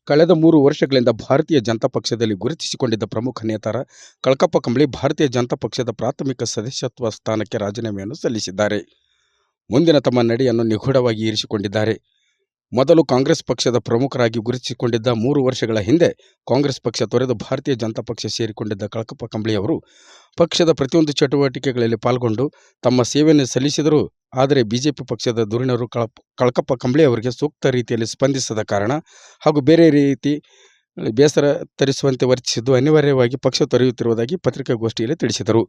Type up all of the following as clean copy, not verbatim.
ಕಳೆದ 3 ವರ್ಷಗಳಿಂದ ಭಾರತೀಯ ಜನತಾ ಪಕ್ಷದಲ್ಲಿ ಗುರುತಿಸಿಕೊಂಡಿದ್ದ ಪ್ರಮುಖ ನೇತಾರ ಕಳಕಪ್ಪ ಕಂಬಳಿ ಭಾರತೀಯ ಜನತಾ ಪಕ್ಷದ ಪ್ರಾಥಮಿಕ ಸದಸ್ಯತ್ವ ಸ್ಥಾನಕ್ಕೆ ರಾಜೀನಾಮೆಯನ್ನು ಸಲ್ಲಿಸಿದ್ದಾರೆ. ಮುಂದಿನ ತಮ್ಮ ನಡೆಯನ್ನು ನಿಗೂಢವಾಗಿ ಇರಿಸಿಕೊಂಡಿದ್ದಾರೆ. ಮೊದಲು ಕಾಂಗ್ರೆಸ್ ಪಕ್ಷದ ಪ್ರಮುಖರಾಗಿ ಗುರುತಿಸಿಕೊಂಡಿದ್ದ 3 ವರ್ಷಗಳ ಹಿಂದೆ ಕಾಂಗ್ರೆಸ್ ಪಕ್ಷ ತೊರೆದು ಭಾರತೀಯ ಜನತಾ ಪಕ್ಷ ಸೇರಿಕೊಂಡಿದ್ದ ಕಳಕಪ್ಪ ಕಂಬಳಿ ಅವರು ಪಕ್ಷದ ಪ್ರತಿಯೊಂದು ಚಟುವಟಿಕೆಗಳಲ್ಲಿ ಪಾಲ್ಗೊಂಡು ತಮ್ಮ ಸೇವೆಯನ್ನು ಸಲ್ಲಿಸಿದರು. ಆದರೆ ಬಿಜೆಪಿ ಪಕ್ಷದ ಧುರೀಣರು ಕಳಕಪ್ಪ ಕಂಬಳಿ ಅವರಿಗೆ ಸೂಕ್ತ ರೀತಿಯಲ್ಲಿ ಸ್ಪಂದಿಸದ ಕಾರಣ ಹಾಗೂ ಬೇರೆ ರೀತಿ ಬೇಸರ ತರಿಸುವಂತೆ ವರ್ತಿಸಿದ್ದು ಅನಿವಾರ್ಯವಾಗಿ ಪಕ್ಷ ತೊರೆಯುತ್ತಿರುವುದಾಗಿ ಪತ್ರಿಕಾಗೋಷ್ಠಿಯಲ್ಲಿ ತಿಳಿಸಿದರು.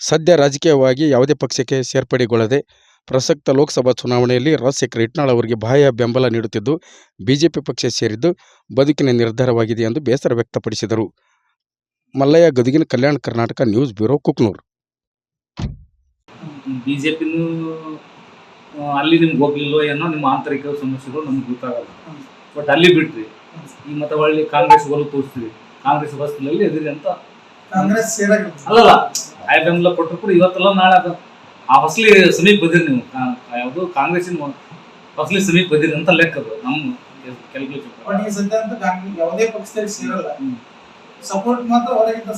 ಸದ್ಯ ರಾಜಕೀಯವಾಗಿ ಯಾವುದೇ ಪಕ್ಷಕ್ಕೆ ಸೇರ್ಪಡೆಗೊಳ್ಳದೆ ಪ್ರಸಕ್ತ ಲೋಕಸಭಾ ಚುನಾವಣೆಯಲ್ಲಿ ರಾಜಶೇಖರ್ ಹಿಟ್ನಾಳ್ ಅವರಿಗೆ ಬಾಹ್ಯ ಬೆಂಬಲ ನೀಡುತ್ತಿದ್ದು ಬಿಜೆಪಿ ಪಕ್ಷ ಸೇರಿದ್ದು ಬದುಕಿನ ನಿರ್ಧಾರವಾಗಿದೆ ಎಂದು ಬೇಸರ ವ್ಯಕ್ತಪಡಿಸಿದರು. Mallayya ಗದುಗಿನ Kalyana Karnataka news bureau Kuknoor. ಬಿಜೆಪಿನೂ ಅಲ್ಲಿ ನಿಮ್ಗೆ ಹೋಗ್ಲಿಲ್ಲೋ ಏನೋ ನಿಮ್ಮ ಆಂತರಿಕ ಸಮಸ್ಯೆಗಳು ನಮ್ಗೆ ಗೊತ್ತಾಗಲ್ಲ. ಬಟ್ ಅಲ್ಲಿ ಬಿಟ್ರಿ ಈ ಮತ್ತೆ ಒಳ್ಳೆ ಕಾಂಗ್ರೆಸ್ ಒಲವು ತೋರಿಸ್ತೀವಿ. ಕಾಂಗ್ರೆಸ್ ಬಸ್ನಲ್ಲಿ ಎದುರಿ ಅಂತ ಕಾಂಗ್ರೆಸ್ ಅಲ್ಲಲ್ಲ ಆಯ ಬೆಂಬಲ ಕೊಟ್ಟರು ಕೂಡ ಇವತ್ತೆಲ್ಲ ನಾಳೆ ಅದು ಆ ಫಸಲಿ ಸಮೀಪ ಬದಿರಿ ನೀವು ಯಾವುದು ಕಾಂಗ್ರೆಸ್ಸಿನ ಫಸಲಿ ಸಮೀಪ ಬದಿರಿ ಅಂತ ಲೆಕ್ಕದು ನಮ್ಮ ಕ್ಯಾಲ್ಕುಲೇಷನ್. ಯಾವುದೇ ಪಕ್ಷದಲ್ಲಿ ಸೇರಲ್ಲ, ಸಪೋರ್ಟ್ ಮಾತ್ರ ಹೊರಗಿಂದ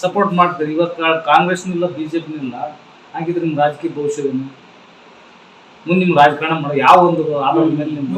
ಸಪೋರ್ಟ್ ಮಾಡ್ತಾರೆ. ಇವತ್ತು ಕಾಂಗ್ರೆಸ್ನೂ ಇಲ್ಲ ಬಿಜೆಪಿನೂ ಇಲ್ಲ. ಹಾಗಿದ್ರೆ ನಿಮ್ಮ ರಾಜಕೀಯ ಭವಿಷ್ಯವೇನು? ಮುಂದೆ ನಿಮ್ಮ ರಾಜಕಾರಣ ಮಾಡೋ ಯಾವ ಒಂದು ಆಧಾರದ ಮೇಲೆ ನಿಮ್ಮ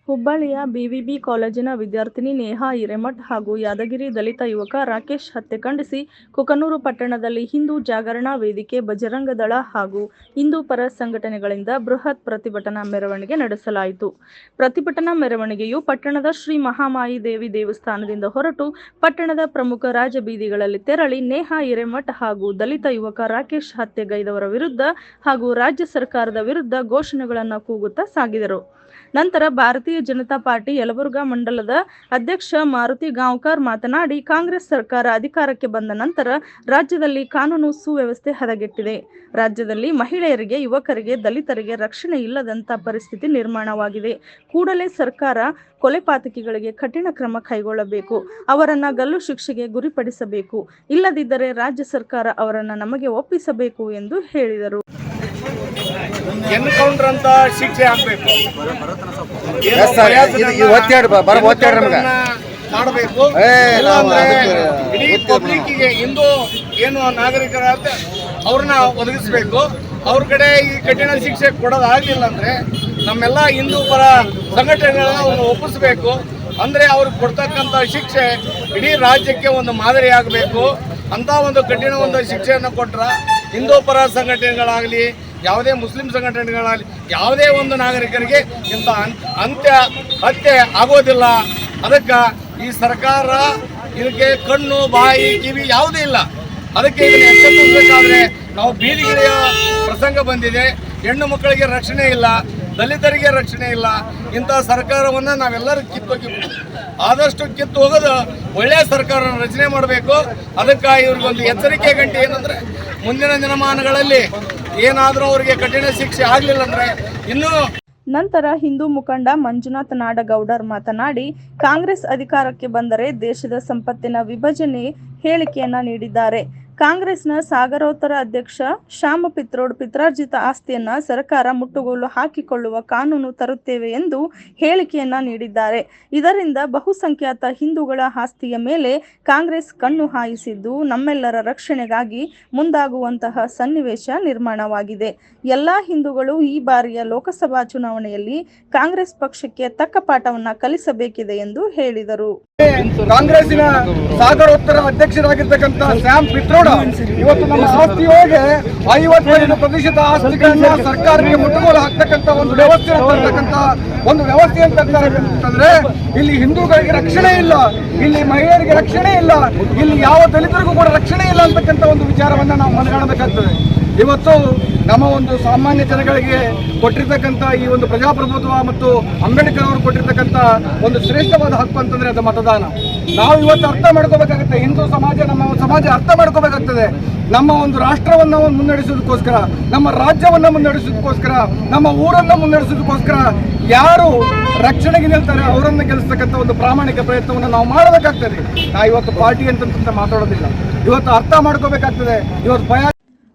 ಹುಬ್ಬಳ್ಳಿಯ ಬಿವಿಬಿ ಕಾಲೇಜಿನ ವಿದ್ಯಾರ್ಥಿನಿ ನೇಹಾ ಹಿರೇಮಠ್ ಹಾಗೂ ಯಾದಗಿರಿ ದಲಿತ ಯುವಕ ರಾಕೇಶ್ ಹತ್ಯೆ ಖಂಡಿಸಿ ಕುಕನೂರು ಪಟ್ಟಣದಲ್ಲಿ ಹಿಂದೂ ಜಾಗರಣಾ ವೇದಿಕೆ, ಬಜರಂಗ ದಳ ಹಾಗೂ ಹಿಂದೂ ಪರ ಸಂಘಟನೆಗಳಿಂದ ಬೃಹತ್ ಪ್ರತಿಭಟನಾ ಮೆರವಣಿಗೆ ನಡೆಸಲಾಯಿತು. ಪ್ರತಿಭಟನಾ ಮೆರವಣಿಗೆಯು ಪಟ್ಟಣದ ಶ್ರೀ ಮಹಾಮಾಯಿ ದೇವಿ ದೇವಸ್ಥಾನದಿಂದ ಹೊರಟು ಪಟ್ಟಣದ ಪ್ರಮುಖ ರಾಜಬೀದಿಗಳಲ್ಲಿ ತೆರಳಿ ನೇಹಾ ಹಿರೇಮಠ್ ಹಾಗೂ ದಲಿತ ಯುವಕ ರಾಕೇಶ್ ಹತ್ಯೆಗೈದವರ ವಿರುದ್ಧ ಹಾಗೂ ರಾಜ್ಯ ಸರ್ಕಾರದ ವಿರುದ್ಧ ಘೋಷಣೆಗಳನ್ನು ಕೂಗುತ್ತಾ ಸಾಗಿದರು. ನಂತರ ಭಾರತೀಯ ಜನತಾ ಪಾರ್ಟಿ ಯಲಬುರ್ಗಾ ಮಂಡಲದ ಅಧ್ಯಕ್ಷ ಮಾರುತಿ ಗಾಂವ್ಕರ್ ಮಾತನಾಡಿ, ಕಾಂಗ್ರೆಸ್ ಸರ್ಕಾರ ಅಧಿಕಾರಕ್ಕೆ ಬಂದ ನಂತರ ರಾಜ್ಯದಲ್ಲಿ ಕಾನೂನು ಸುವ್ಯವಸ್ಥೆ ಹದಗೆಟ್ಟಿದೆ. ರಾಜ್ಯದಲ್ಲಿ ಮಹಿಳೆಯರಿಗೆ, ಯುವಕರಿಗೆ, ದಲಿತರಿಗೆ ರಕ್ಷಣೆ ಇಲ್ಲದಂತ ಪರಿಸ್ಥಿತಿ ನಿರ್ಮಾಣವಾಗಿದೆ. ಕೂಡಲೇ ಸರ್ಕಾರ ಕೊಲೆಪಾತಕಿಗಳಿಗೆ ಕಠಿಣ ಕ್ರಮ ಕೈಗೊಳ್ಳಬೇಕು. ಅವರನ್ನ ಗಲ್ಲು ಶಿಕ್ಷೆಗೆ ಗುರಿಪಡಿಸಬೇಕು. ಇಲ್ಲದಿದ್ದರೆ ರಾಜ್ಯ ಸರ್ಕಾರ ಅವರನ್ನ ನಮಗೆ ಒಪ್ಪಿಸಬೇಕು ಎಂದು ಹೇಳಿದರು. ಎನ್ಕೌಂಟರ್ ಅಂತ ಶಿಕ್ಷೆ ಆಗ್ಬೇಕು, ಮಾಡಬೇಕು. ಇಡೀ ಪಬ್ಲಿಕ್ಕಿಗೆ ಹಿಂದೂ ಏನು ನಾಗರಿಕರ ಅವ್ರನ್ನ ಒದಗಿಸ್ಬೇಕು. ಅವ್ರ ಕಡೆ ಈ ಕಠಿಣ ಶಿಕ್ಷೆ ಕೊಡೋದಾಗಲಿಲ್ಲ ಅಂದ್ರೆ ನಮ್ಮೆಲ್ಲ ಹಿಂದೂ ಪರ ಸಂಘಟನೆಗಳನ್ನ ಅವ್ರನ್ನ ಒಪ್ಪಿಸ್ಬೇಕು. ಅಂದ್ರೆ ಅವ್ರಿಗೆ ಕೊಡ್ತಕ್ಕಂಥ ಶಿಕ್ಷೆ ಇಡೀ ರಾಜ್ಯಕ್ಕೆ ಒಂದು ಮಾದರಿ ಆಗಬೇಕು. ಅಂತ ಒಂದು ಕಠಿಣ ಒಂದು ಶಿಕ್ಷೆಯನ್ನು ಕೊಟ್ರ ಹಿಂದೂ ಪರ ಸಂಘಟನೆಗಳಾಗಲಿ, ಯಾವುದೇ ಮುಸ್ಲಿಂ ಸಂಘಟನೆಗಳಾಗಲಿ, ಯಾವುದೇ ಒಂದು ನಾಗರಿಕರಿಗೆ ಇಂಥ ಹತ್ಯೆ ಆಗೋದಿಲ್ಲ. ಅದಕ್ಕೆ ಈ ಸರ್ಕಾರ ಇದಕ್ಕೆ ಕಣ್ಣು, ಬಾಯಿ, ಕಿವಿ ಯಾವುದೂ ಇಲ್ಲ. ಅದಕ್ಕೆ ಇದನ್ನು ಎಚ್ಚೆತ್ತಬೇಕಾದ್ರೆ ನಾವು ಬೀದಿಗಿಳಿಯ ಪ್ರಸಂಗ ಬಂದಿದೆ. ಹೆಣ್ಣು ಮಕ್ಕಳಿಗೆ ರಕ್ಷಣೆ ಇಲ್ಲ, ದಲಿತರಿಗೆ ರಕ್ಷಣೆ ಇಲ್ಲ. ಇಂಥ ಸರ್ಕಾರವನ್ನು ನಾವೆಲ್ಲರೂ ಆದಷ್ಟು ಕಿತ್ತು ಹೋಗೋದು ಒಳ್ಳೆಯ ಸರ್ಕಾರ ರಚನೆ ಮಾಡಬೇಕು. ಅದಕ್ಕೆ ಇವ್ರಿಗೊಂದು ಎಚ್ಚರಿಕೆ ಗಂಟೆ ಏನಂದರೆ, ಮುಂದಿನ ದಿನಮಾನಗಳಲ್ಲಿ ಏನಾದರೂ ಅವರಿಗೆ ಕಠಿಣ ಶಿಕ್ಷೆ ಆಗಲಿಲ್ಲ ಅಂದರೆ ಇನ್ನೂ. ನಂತರ ಹಿಂದೂ ಮುಖಂಡ ಮಂಜುನಾಥ್ ನಾಡಗೌಡರ್ ಮಾತನಾಡಿ, ಕಾಂಗ್ರೆಸ್ ಅಧಿಕಾರಕ್ಕೆ ಬಂದರೆ ದೇಶದ ಸಂಪತ್ತಿನ ವಿಭಜನೆ ಹೇಳಿಕೆಯನ್ನ ನೀಡಿದ್ದಾರೆ. ಕಾಂಗ್ರೆಸ್ನ ಸಾಗರೋತ್ತರ ಅಧ್ಯಕ್ಷ ಶ್ಯಾಮ ಪಿತ್ರೋಡ್ ಪಿತ್ರಾರ್ಜಿತ ಆಸ್ತಿಯನ್ನ ಸರ್ಕಾರ ಮುಟ್ಟುಗೋಲು ಹಾಕಿಕೊಳ್ಳುವ ಕಾನೂನು ತರುತ್ತೇವೆ ಎಂದು ಹೇಳಿಕೆಯನ್ನ ನೀಡಿದ್ದಾರೆ. ಇದರಿಂದ ಬಹುಸಂಖ್ಯಾತ ಹಿಂದೂಗಳ ಆಸ್ತಿಯ ಮೇಲೆ ಕಾಂಗ್ರೆಸ್ ಕಣ್ಣು ಹಾಯಿಸಿದ್ದು ನಮ್ಮೆಲ್ಲರ ರಕ್ಷಣೆಗಾಗಿ ಮುಂದಾಗುವಂತಹ ಸನ್ನಿವೇಶ ನಿರ್ಮಾಣವಾಗಿದೆ. ಎಲ್ಲಾ ಹಿಂದೂಗಳು ಈ ಬಾರಿಯ ಲೋಕಸಭಾ ಚುನಾವಣೆಯಲ್ಲಿ ಕಾಂಗ್ರೆಸ್ ಪಕ್ಷಕ್ಕೆ ತಕ್ಕ ಪಾಠವನ್ನ ಕಲಿಸಬೇಕಿದೆ ಎಂದು ಹೇಳಿದರು. ಕಾಂಗ್ರೆಸ್ಸಿನ ಸಾಗರೋತ್ತರ ಅಧ್ಯಕ್ಷರಾಗಿರ್ತಕ್ಕಂಥ ಶ್ಯಾಮ್ ಪಿತ್ರೋಡ ಇವತ್ತು ನಮ್ಮ ಆಸ್ತಿಯೊಳಗೆ 55% ಆಸ್ತಿಗಳನ್ನ ಸರ್ಕಾರಕ್ಕೆ ಮುಟ್ಟುಗೋಲು ಹಾಕ್ತಕ್ಕಂಥ ಒಂದು ವ್ಯವಸ್ಥೆ ಅಂತಂದ್ರೆ ಇಲ್ಲಿ ಹಿಂದೂಗಳಿಗೆ ರಕ್ಷಣೆ ಇಲ್ಲ, ಇಲ್ಲಿ ಮಹಿಳೆಯರಿಗೆ ರಕ್ಷಣೆ ಇಲ್ಲ, ಇಲ್ಲಿ ಯಾವ ದಲಿತರಿಗೂ ಕೂಡ ರಕ್ಷಣೆ ಇಲ್ಲ ಅಂತಕ್ಕಂಥ ಒಂದು ವಿಚಾರವನ್ನ ನಾವು ಮನಗಾಣಬೇಕಾಗ್ತದೆ. ಇವತ್ತು ನಮ್ಮ ಒಂದು ಸಾಮಾನ್ಯ ಜನಗಳಿಗೆ ಕೊಟ್ಟಿರ್ತಕ್ಕಂಥ ಈ ಒಂದು ಪ್ರಜಾಪ್ರಭುತ್ವ ಮತ್ತು ಅಂಬೇಡ್ಕರ್ ಅವರು ಕೊಟ್ಟಿರ್ತಕ್ಕಂಥ ಒಂದು ಶ್ರೇಷ್ಠವಾದ ಹಕ್ಕು ಅಂತಂದ್ರೆ ಅದು ಮತದಾನ. ನಾವು ಇವತ್ತು ಅರ್ಥ ಮಾಡ್ಕೋಬೇಕಾಗುತ್ತೆ, ಹಿಂದೂ ಸಮಾಜ ನಮ್ಮ ಸಮಾಜ ಅರ್ಥ ಮಾಡ್ಕೋಬೇಕಾಗ್ತದೆ. ನಮ್ಮ ಒಂದು ರಾಷ್ಟ್ರವನ್ನು ಮುನ್ನಡೆಸೋದಕ್ಕೋಸ್ಕರ, ನಮ್ಮ ರಾಜ್ಯವನ್ನು ಮುನ್ನಡೆಸೋದಕ್ಕೋಸ್ಕರ, ನಮ್ಮ ಊರನ್ನು ಮುನ್ನಡೆಸೋದಕ್ಕೋಸ್ಕರ ಯಾರು ರಕ್ಷಣೆಗೆ ನಿಲ್ತಾರೆ ಅವರನ್ನು ಗೆಲ್ಲಿಸ್ತಕ್ಕಂಥ ಒಂದು ಪ್ರಾಮಾಣಿಕ ಪ್ರಯತ್ನವನ್ನು ನಾವು ಮಾಡಬೇಕಾಗ್ತದೆ. ನಾ ಇವತ್ತು ಪಾರ್ಟಿ ಅಂತ ಮಾತಾಡೋದಿಲ್ಲ, ಇವತ್ತು ಅರ್ಥ ಮಾಡ್ಕೋಬೇಕಾಗ್ತದೆ. ಇವತ್ತು ಭಯ.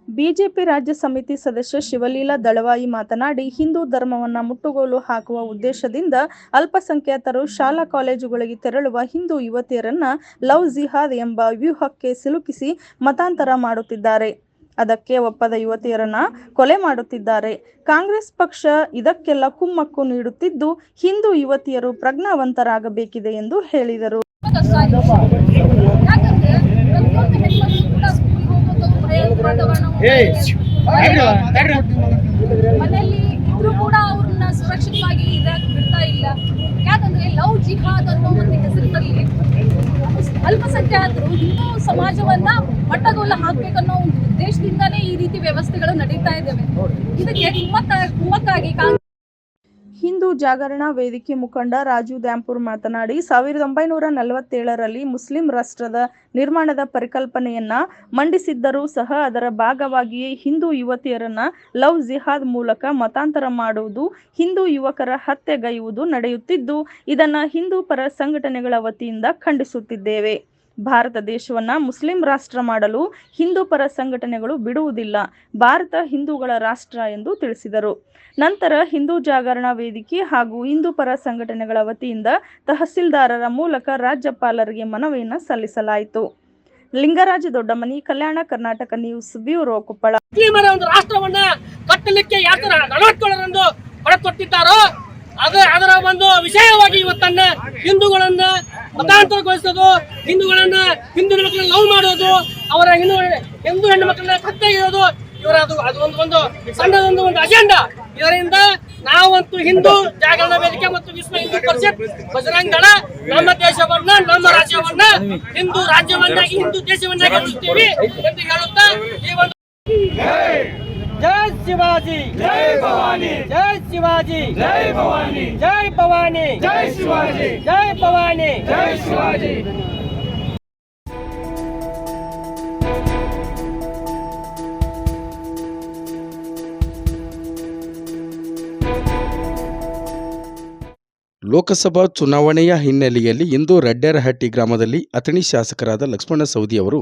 ಬಿಜೆಪಿ ರಾಜ್ಯ ಸಮಿತಿ ಸದಸ್ಯ ಶಿವಲೀಲಾ ದಳವಾಯಿ ಮಾತನಾಡಿ, ಹಿಂದೂ ಧರ್ಮವನ್ನು ಮುಟ್ಟುಗೋಲು ಹಾಕುವ ಉದ್ದೇಶದಿಂದ ಅಲ್ಪಸಂಖ್ಯಾತರು ಶಾಲಾ ಕಾಲೇಜುಗಳಿಗೆ ತೆರಳುವ ಹಿಂದೂ ಯುವತಿಯರನ್ನ ಲವ್ ಜಿಹಾದ್ ಎಂಬ ವ್ಯೂಹಕ್ಕೆ ಸಿಲುಕಿಸಿ ಮತಾಂತರ ಮಾಡುತ್ತಿದ್ದಾರೆ. ಅದಕ್ಕೆ ಒಪ್ಪದ ಯುವತಿಯರನ್ನ ಕೊಲೆ ಮಾಡುತ್ತಿದ್ದಾರೆ. ಕಾಂಗ್ರೆಸ್ ಪಕ್ಷ ಇದಕ್ಕೆಲ್ಲ ಕುಮ್ಮಕ್ಕು ನೀಡುತ್ತಿದ್ದು ಹಿಂದೂ ಯುವತಿಯರು ಪ್ರಜ್ಞಾವಂತರಾಗಬೇಕಿದೆ ಎಂದು ಹೇಳಿದರು. ಮನೆಯಲ್ಲಿ ಇದ್ರೂ ಕೂಡ ಅವ್ರನ್ನ ಸುರಕ್ಷಿತವಾಗಿ ಇರಕ್ಕೆ ಬಿಡ್ತಾ ಇಲ್ಲ. ಯಾಕಂದ್ರೆ ಲವ್ ಜಿಹಾದ್ ಅನ್ನೋ ಒಂದು ಹೆಸರಿನಲ್ಲಿ ಅಲ್ಪಸಂಖ್ಯಾತರು ಹಿಂದೂ ಸಮಾಜವನ್ನ ಮಟ್ಟಗೋಲು ಹಾಕ್ಬೇಕನ್ನೋ ಒಂದು ಉದ್ದೇಶದಿಂದಾನೇ ಈ ರೀತಿ ವ್ಯವಸ್ಥೆಗಳು ನಡೀತಾ ಇದ್ದಾವೆ. ಇದಕ್ಕೆ ಕುಮ್ಮಕ್ಕಾಗಿ ಹಿಂದೂ ಜಾಗರಣಾ ವೇದಿಕೆ ಮುಖಂಡ ರಾಜು ದ್ಯಾಂಪುರ್ ಮಾತನಾಡಿ, 1947ರಲ್ಲಿ ಮುಸ್ಲಿಂ ರಾಷ್ಟ್ರದ ನಿರ್ಮಾಣದ ಪರಿಕಲ್ಪನೆಯನ್ನ ಮಂಡಿಸಿದ್ದರೂ ಸಹ ಅದರ ಭಾಗವಾಗಿಯೇ ಹಿಂದೂ ಯುವತಿಯರನ್ನ ಲವ್ ಜಿಹಾದ್ ಮೂಲಕ ಮತಾಂತರ ಮಾಡುವುದು, ಹಿಂದೂ ಯುವಕರ ಹತ್ಯೆಗೈಯುವುದು ನಡೆಯುತ್ತಿದ್ದು ಇದನ್ನ ಹಿಂದೂ ಪರ ಸಂಘಟನೆಗಳ ವತಿಯಿಂದ ಖಂಡಿಸುತ್ತಿದ್ದೇವೆ. ಭಾರತ ದೇಶವನ್ನ ಮುಸ್ಲಿಂ ರಾಷ್ಟ್ರ ಮಾಡಲು ಹಿಂದೂ ಪರ ಸಂಘಟನೆಗಳು ಬಿಡುವುದಿಲ್ಲ. ಭಾರತ ಹಿಂದೂಗಳ ರಾಷ್ಟ್ರ ಎಂದು ತಿಳಿಸಿದರು. ನಂತರ ಹಿಂದೂ ಜಾಗರಣಾ ವೇದಿಕೆ ಹಾಗೂ ಹಿಂದೂ ಪರ ಸಂಘಟನೆಗಳ ವತಿಯಿಂದ ತಹಸೀಲ್ದಾರರ ಮೂಲಕ ರಾಜ್ಯಪಾಲರಿಗೆ ಮನವಿಯನ್ನು ಸಲ್ಲಿಸಲಾಯಿತು. Lingaraja Doddamani, Kalyana Karnataka news bureau, Koppal. ಮುಸ್ಲಿಮರ ಒಂದು ರಾಷ್ಟ್ರವನ್ನ ಕಟ್ಟಲಿಕ್ಕೆ 2047ರಂದು ಹೊರಕೊಟ್ಟಿದ್ದಾರೋ ಅದರ ಒಂದು ವಿಷಯವಾಗಿ ಇವತ್ತನ್ನ ಹಿಂದೂಗಳನ್ನ ಮತಾಂತರಗೊಳಿಸೋದು, ಹಿಂದೂ ಹೆಣ್ಣು ಮಕ್ಕಳನ್ನ ಲವ್ ಮಾಡೋದು, ಅವರ ಹಿಂದೂ ಹೆಣ್ಣು ಮಕ್ಕಳನ್ನ ಹತ್ಯೆಗೆಯೋದು ಇವರ ಅದು ಒಂದು ಸಣ್ಣದೊಂದು ಅಜೆಂಡಾ. ಇದರಿಂದ ನಾವಂತೂ ಹಿಂದೂ ಜಾಗರಣ ವೇದಿಕೆ ಮತ್ತು ವಿಶ್ವ ಹಿಂದೂ ಪರಿಷತ್ ಬಜರಂಗ ದಳ ನಮ್ಮ ದೇಶವನ್ನ, ನಮ್ಮ ರಾಜ್ಯವನ್ನ, ಹಿಂದೂ ರಾಜ್ಯವನ್ನಾಗಿ ಹಿಂದೂ ದೇಶವನ್ನಾಗಿ ಉಳಿಸ್ತೀವಿ ಎಂದು ಹೇಳುತ್ತಾ ಈ ಒಂದು ಜೈ ಶಿವಾಜಿ, ಜೈ ಭವಾನಿ, ಜೈ ಶಿವಾಜಿ, ಜೈ ಭವಾನಿ, ಜೈ ಭವಾನಿ, ಜೈ ಶಿವಾಜಿ, ಜೈ ಭವಾನಿ, ಜೈ ಶಿವಾಜಿ. ಲೋಕಸಭಾ ಚುನಾವಣೆಯ ಹಿನ್ನೆಲೆಯಲ್ಲಿ ಇಂದು ರೆಡ್ಡೇರಹಟ್ಟಿ ಗ್ರಾಮದಲ್ಲಿ ಅಥಣಿ ಶಾಸಕರಾದ ಲಕ್ಷ್ಮಣ ಸವದಿ ಅವರು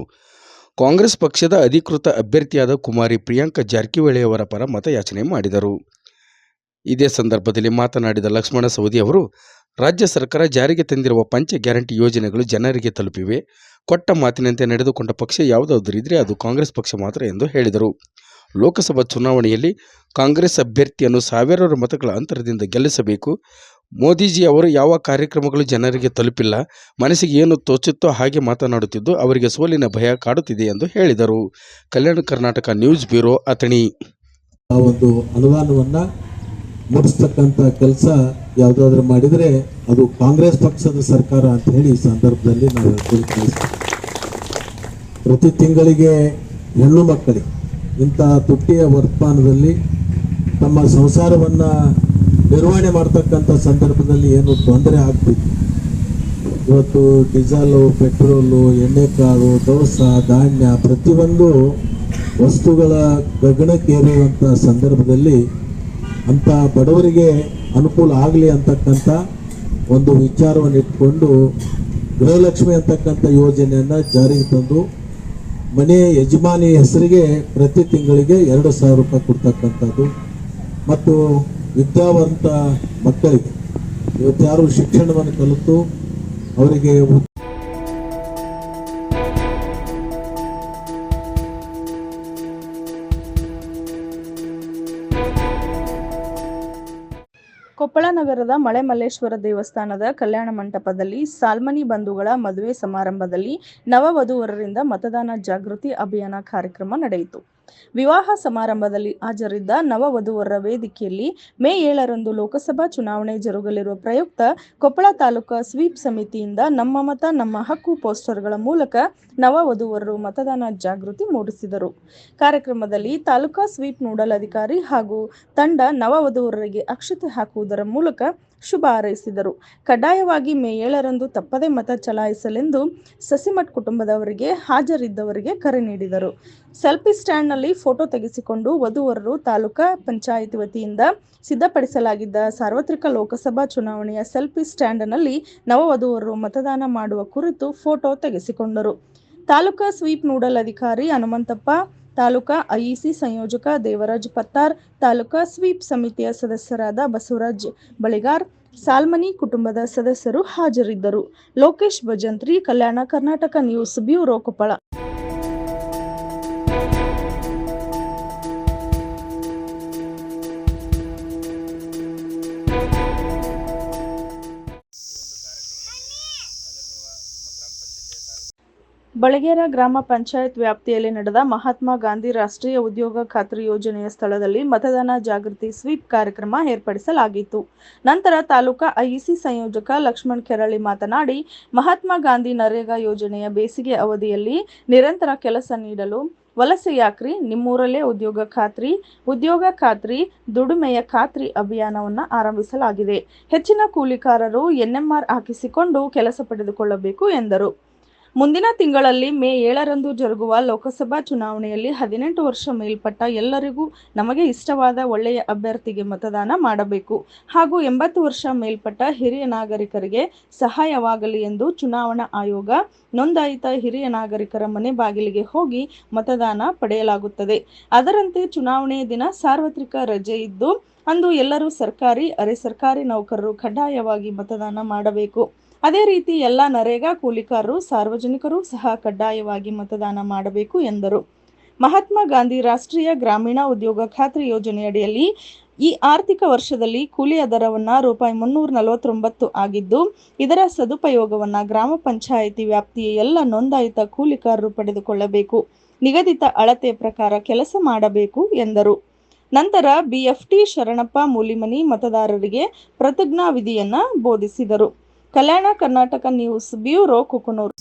ಕಾಂಗ್ರೆಸ್ ಪಕ್ಷದ ಅಧಿಕೃತ ಅಭ್ಯರ್ಥಿಯಾದ ಕುಮಾರಿ ಪ್ರಿಯಾಂಕಾ ಜಾರಕಿಹೊಳಿ ಅವರ ಪರ ಮತಯಾಚನೆ ಮಾಡಿದರು. ಇದೇ ಸಂದರ್ಭದಲ್ಲಿ ಮಾತನಾಡಿದ ಲಕ್ಷ್ಮಣ ಸವದಿ ಅವರು, ರಾಜ್ಯ ಸರ್ಕಾರ ಜಾರಿಗೆ ತಂದಿರುವ ಪಂಚ ಗ್ಯಾರಂಟಿ ಯೋಜನೆಗಳು ಜನರಿಗೆ ತಲುಪಿವೆ. ಕೊಟ್ಟ ಮಾತಿನಂತೆ ನಡೆದುಕೊಂಡ ಪಕ್ಷ ಯಾವುದಾದರೂ ಇದ್ರೆ ಅದು ಕಾಂಗ್ರೆಸ್ ಪಕ್ಷ ಮಾತ್ರ ಎಂದು ಹೇಳಿದರು. ಲೋಕಸಭಾ ಚುನಾವಣೆಯಲ್ಲಿ ಕಾಂಗ್ರೆಸ್ ಅಭ್ಯರ್ಥಿಯನ್ನು ಸಾವಿರಾರು ಮತಗಳ ಅಂತರದಿಂದ ಗೆಲ್ಲಿಸಬೇಕು. ಮೋದಿಜಿ ಅವರು ಯಾವ ಕಾರ್ಯಕ್ರಮಗಳು ಜನರಿಗೆ ತಲುಪಿಲ್ಲ, ಮನಸ್ಸಿಗೆ ಏನು ತೋಚುತ್ತೋ ಹಾಗೆ ಮಾತನಾಡುತ್ತಿದ್ದು ಅವರಿಗೆ ಸೋಲಿನ ಭಯ ಕಾಡುತ್ತಿದೆ ಎಂದು ಹೇಳಿದರು. Kalyana Karnataka news bureau, Athani. ಆ ಒಂದು ಅನುದಾನವನ್ನು ಮುಡಿಸ್ತಕ್ಕಂಥ ಕೆಲಸ ಯಾವುದಾದ್ರೂ ಮಾಡಿದರೆ ಅದು ಕಾಂಗ್ರೆಸ್ ಪಕ್ಷದ ಸರ್ಕಾರ ಅಂತ ಹೇಳಿ ಈ ಸಂದರ್ಭದಲ್ಲಿ ನಾವು ಹೇಳ್ತೀವಿ. ಪ್ರತಿ ತಿಂಗಳಿಗೆ ಹೆಣ್ಣು ಮಕ್ಕಳಿಗೆ ಇಂಥ ತುಟ್ಟಿಯ ವರ್ತಮಾನದಲ್ಲಿ ತಮ್ಮ ಸಂಸಾರವನ್ನು ನಿರ್ವಹಣೆ ಮಾಡ್ತಕ್ಕಂಥ ಸಂದರ್ಭದಲ್ಲಿ ಏನು ತೊಂದರೆ ಆಗ್ತಿತ್ತು. ಇವತ್ತು ಡೀಸೆಲು, ಪೆಟ್ರೋಲು, ಎಣ್ಣೆಕಾಳು, ದವಸ ಧಾನ್ಯ ಪ್ರತಿಯೊಂದು ವಸ್ತುಗಳ ಗಗನಕ್ಕೇರುವಂಥ ಸಂದರ್ಭದಲ್ಲಿ ಅಂಥ ಬಡವರಿಗೆ ಅನುಕೂಲ ಆಗಲಿ ಅಂತಕ್ಕಂಥ ಒಂದು ವಿಚಾರವನ್ನು ಇಟ್ಕೊಂಡು ಗೃಹಲಕ್ಷ್ಮಿ ಅಂತಕ್ಕಂಥ ಯೋಜನೆಯನ್ನು ಜಾರಿಗೆ ತಂದು ಮನೆ ಯಜಮಾನಿ ಹೆಸರಿಗೆ ಪ್ರತಿ ತಿಂಗಳಿಗೆ 2,000 ರೂಪಾಯಿ ಕೊಡ್ತಕ್ಕಂಥದ್ದು ಮತ್ತು ವಿದ್ಯಾವಂತ ಮಕ್ಕಳಿಗೆ ಇವತ್ತು ಯಾರು ಶಿಕ್ಷಣವನ್ನು ಕಲಿತು ಅವರಿಗೆ ಕೊಪ್ಪಳ ನಗರದ ಮಳೆಮಲ್ಲೇಶ್ವರ ದೇವಸ್ಥಾನದ ಕಲ್ಯಾಣ ಮಂಟಪದಲ್ಲಿ ಸಾಲ್ಮನಿ ಬಂಧುಗಳ ಮದುವೆ ಸಮಾರಂಭದಲ್ಲಿ ನವವಧುವರರಿಂದ ಮತದಾನ ಜಾಗೃತಿ ಅಭಿಯಾನ ಕಾರ್ಯಕ್ರಮ ನಡೆಯಿತು. ವಿವಾಹ ಸಮಾರಂಭದಲ್ಲಿ ಹಾಜರಿದ್ದ ನವವಧುವರರ ವೇದಿಕೆಯಲ್ಲಿ ಮೇ 7ರಂದು ಲೋಕಸಭಾ ಚುನಾವಣೆ ಜರುಗಲಿರುವ ಪ್ರಯುಕ್ತ ಕೊಪ್ಪಳ ತಾಲೂಕಾ ಸ್ವೀಪ್ ಸಮಿತಿಯಿಂದ ನಮ್ಮ ಮತ ನಮ್ಮ ಹಕ್ಕು ಪೋಸ್ಟರ್ಗಳ ಮೂಲಕ ನವವಧುವರರು ಮತದಾನ ಜಾಗೃತಿ ಮೂಡಿಸಿದರು. ಕಾರ್ಯಕ್ರಮದಲ್ಲಿ ತಾಲೂಕಾ ಸ್ವೀಪ್ ನೋಡಲ್ ಅಧಿಕಾರಿ ಹಾಗೂ ತಂಡ ನವವಧುವರರಿಗೆ ಅಕ್ಷತೆ ಹಾಕುವುದರ ಮೂಲಕ ಶುಭ ಹಾರೈಸಿದರು. ಕಡ್ಡಾಯವಾಗಿ ಮೇ 7ರಂದು ತಪ್ಪದೆ ಮತ ಚಲಾಯಿಸಲೆಂದು ಸಸಿಮಠ್ ಕುಟುಂಬದವರಿಗೆ ಹಾಜರಿದ್ದವರಿಗೆ ಕರೆ ನೀಡಿದರು. ಸೆಲ್ಫಿ ಸ್ಟ್ಯಾಂಡ್ನಲ್ಲಿ ಫೋಟೋ ತೆಗೆಸಿಕೊಂಡು ವಧುವರರು ತಾಲೂಕಾ ಪಂಚಾಯತ್ ವತಿಯಿಂದ ಸಿದ್ಧಪಡಿಸಲಾಗಿದ್ದ ಸಾರ್ವತ್ರಿಕ ಲೋಕಸಭಾ ಚುನಾವಣೆಯ ಸೆಲ್ಫಿ ಸ್ಟ್ಯಾಂಡ್ನಲ್ಲಿ ನವವಧುವರರು ಮತದಾನ ಮಾಡುವ ಕುರಿತು ಫೋಟೋ ತೆಗೆಸಿಕೊಂಡರು. ತಾಲೂಕಾ ಸ್ವೀಪ್ ನೋಡಲ್ ಅಧಿಕಾರಿ ಹನುಮಂತಪ್ಪ, ತಾಲೂಕಾ ಐಇಸಿ ಸಂಯೋಜಕ ದೇವರಾಜ್ ಪತ್ತಾರ್, ತಾಲೂಕಾ ಸ್ವೀಪ್ ಸಮಿತಿಯ ಸದಸ್ಯರಾದ ಬಸವರಾಜ್ ಬಳಿಗಾರ್, ಸಾಲ್ಮನಿ ಕುಟುಂಬದ ಸದಸ್ಯರು ಹಾಜರಿದ್ದರು. Lokesh Bhajantri, Kalyana Karnataka news bureau, Koppal. ಬಳಗೇರ ಗ್ರಾಮ ಪಂಚಾಯತ್ ವ್ಯಾಪ್ತಿಯಲ್ಲಿ ನಡೆದ ಮಹಾತ್ಮ ಗಾಂಧಿ ರಾಷ್ಟ್ರೀಯ ಉದ್ಯೋಗ ಖಾತ್ರಿ ಯೋಜನೆಯ ಸ್ಥಳದಲ್ಲಿ ಮತದಾನ ಜಾಗೃತಿ ಸ್ವೀಪ್ ಕಾರ್ಯಕ್ರಮ ಏರ್ಪಡಿಸಲಾಗಿತ್ತು. ನಂತರ ತಾಲೂಕಾ ಐಇಸಿ ಸಂಯೋಜಕ ಲಕ್ಷ್ಮಣ್ ಕೆರಳಿ ಮಾತನಾಡಿ, ಮಹಾತ್ಮ ಗಾಂಧಿ ನರೇಗಾ ಯೋಜನೆಯ ಬೇಸಿಗೆ ಅವಧಿಯಲ್ಲಿ ನಿರಂತರ ಕೆಲಸ ನೀಡಲು ವಲಸೆ ಯಾಕ್ರಿ, ನಿಮ್ಮೂರಲ್ಲೇ ಉದ್ಯೋಗ ಖಾತ್ರಿ ದುಡಿಮೆಯ ಖಾತ್ರಿ ಅಭಿಯಾನವನ್ನು ಆರಂಭಿಸಲಾಗಿದೆ. ಹೆಚ್ಚಿನ ಕೂಲಿಕಾರರು ಎನ್ಎಂಆರ್ ಹಾಕಿಸಿಕೊಂಡು ಕೆಲಸ ಪಡೆದುಕೊಳ್ಳಬೇಕು ಎಂದರು. ಮುಂದಿನ ತಿಂಗಳಲ್ಲಿ ಮೇ 7ರಂದು ಜರುಗುವ ಲೋಕಸಭಾ ಚುನಾವಣೆಯಲ್ಲಿ 18 ವರ್ಷ ಮೇಲ್ಪಟ್ಟ ಎಲ್ಲರಿಗೂ ನಮಗೆ ಇಷ್ಟವಾದ ಒಳ್ಳೆಯ ಅಭ್ಯರ್ಥಿಗೆ ಮತದಾನ ಮಾಡಬೇಕು ಹಾಗೂ 80 ವರ್ಷ ಮೇಲ್ಪಟ್ಟ ಹಿರಿಯ ನಾಗರಿಕರಿಗೆ ಸಹಾಯವಾಗಲಿ ಎಂದು ಚುನಾವಣಾ ಆಯೋಗ ನೋಂದಾಯಿತ ಹಿರಿಯ ನಾಗರಿಕರ ಮನೆ ಬಾಗಿಲಿಗೆ ಹೋಗಿ ಮತದಾನ ಪಡೆಯಲಾಗುತ್ತದೆ. ಅದರಂತೆ ಚುನಾವಣೆಯ ದಿನ ಸಾರ್ವತ್ರಿಕ ರಜೆ ಇದ್ದು ಅಂದು ಎಲ್ಲರೂ ಸರ್ಕಾರಿ, ಅರೆ ಸರ್ಕಾರಿ ನೌಕರರು ಕಡ್ಡಾಯವಾಗಿ ಮತದಾನ ಮಾಡಬೇಕು. ಅದೇ ರೀತಿ ಎಲ್ಲ ನರೇಗಾ ಕೂಲಿಕಾರರು, ಸಾರ್ವಜನಿಕರು ಸಹ ಕಡ್ಡಾಯವಾಗಿ ಮತದಾನ ಮಾಡಬೇಕು ಎಂದರು. ಮಹಾತ್ಮ ಗಾಂಧಿ ರಾಷ್ಟ್ರೀಯ ಗ್ರಾಮೀಣ ಉದ್ಯೋಗ ಖಾತ್ರಿ ಯೋಜನೆಯಡಿಯಲ್ಲಿ ಈ ಆರ್ಥಿಕ ವರ್ಷದಲ್ಲಿ ಕೂಲಿಯ ದರವನ್ನು ₹349 ಆಗಿದ್ದು, ಇದರ ಸದುಪಯೋಗವನ್ನು ಗ್ರಾಮ ಪಂಚಾಯಿತಿ ವ್ಯಾಪ್ತಿಯ ಎಲ್ಲ ನೋಂದಾಯಿತ ಕೂಲಿಕಾರರು ಪಡೆದುಕೊಳ್ಳಬೇಕು. ನಿಗದಿತ ಅಳತೆ ಪ್ರಕಾರ ಕೆಲಸ ಮಾಡಬೇಕು ಎಂದರು. ನಂತರ ಬಿಎಫ್ಟಿ ಶರಣಪ್ಪ ಮೂಲಿಮನಿ ಮತದಾರರಿಗೆ ಪ್ರತಿಜ್ಞಾ ವಿಧಿಯನ್ನು ಬೋಧಿಸಿದರು. Kalyana Karnataka news bureau, Kukanur.